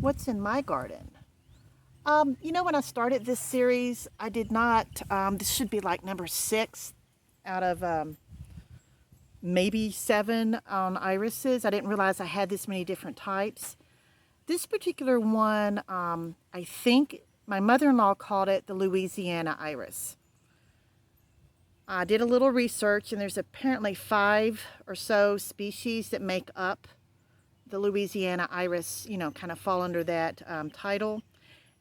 What's in my garden? When I started this series, I did not, this should be like number 6 out of maybe 7 on irises. I didn't realize I had this many different types. This particular one, I think my mother-in-law called it the Louisiana Iris. I did a little research, and there's apparently 5 or so species that make up the Louisiana Iris, kind of fall under that title.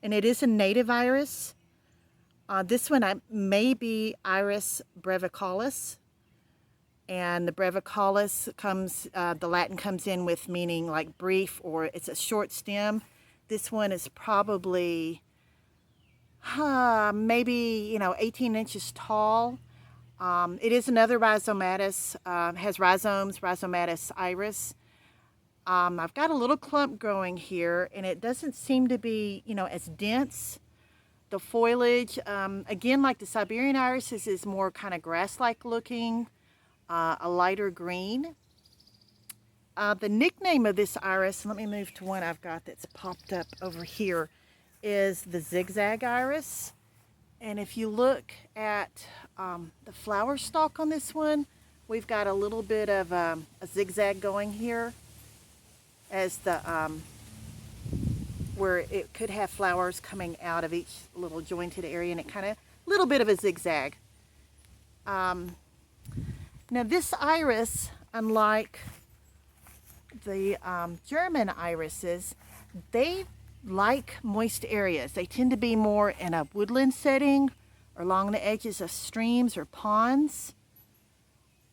And it is a native iris. This one may be Iris brevicalis. And the brevicalis comes, the Latin comes in with meaning like brief, or it's a short stem. This one is probably maybe 18 inches tall. It is another rhizomatous, has rhizomes, rhizomatous iris. I've got a little clump growing here, and it doesn't seem to be, as dense. The foliage, again, like the Siberian irises, is more kind of grass-like looking, a lighter green. The nickname of this iris, let me move to one I've got that's popped up over here, is the zigzag iris. And if you look at the flower stalk on this one, we've got a little bit of a zigzag going here, as the where it could have flowers coming out of each little jointed area, and it kind of a little bit of a zigzag. Now this iris, unlike the German irises, they like moist areas. They tend to be more in a woodland setting or along the edges of streams or ponds.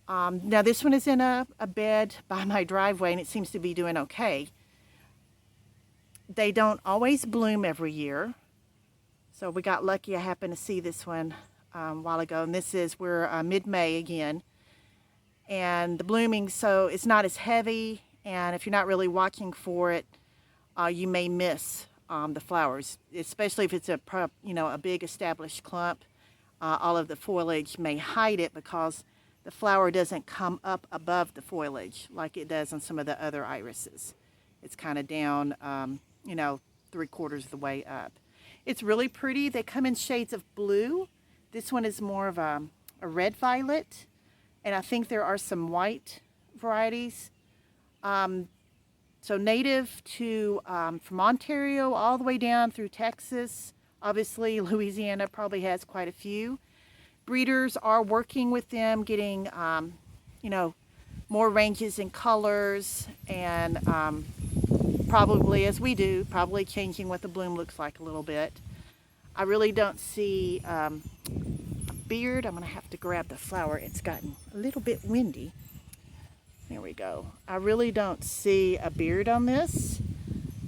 Now this one is in a bed by my driveway, and it seems to be doing okay. They don't always bloom every year. So we got lucky. I happened to see this one a while ago, and we're mid-May again. And the blooming, so it's not as heavy, and if you're not really watching for it, you may miss the flowers, especially if it's a big established clump. All of the foliage may hide it because the flower doesn't come up above the foliage like it does on some of the other irises. It's kind of down, 3/4 of the way up. It's really pretty. They come in shades of blue. This one is more of a red violet, and I think there are some white varieties. So native to from Ontario all the way down through Texas. Obviously, Louisiana probably has quite a few. Breeders are working with them, getting, more ranges in colors, and probably, as we do, probably changing what the bloom looks like a little bit. I really don't see a beard. I'm going to have to grab the flower. It's gotten a little bit windy. There we go. I really don't see a beard on this,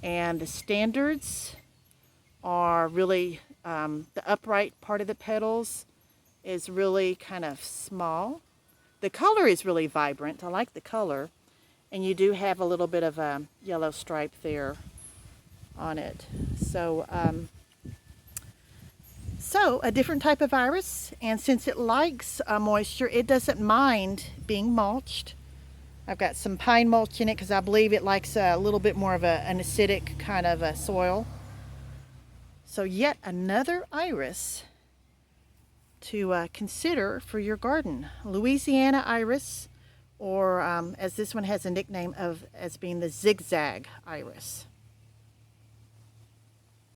and the standards are really, the upright part of the petals is really kind of small. The color is really vibrant. I like the color, and you do have a little bit of a yellow stripe there on it. So a different type of iris, and since it likes moisture, it doesn't mind being mulched. I've got some pine mulch in it because I believe it likes a little bit more of an acidic kind of a soil. So yet another iris to consider for your garden. Louisiana Iris, or as this one has a nickname of as being the zigzag iris.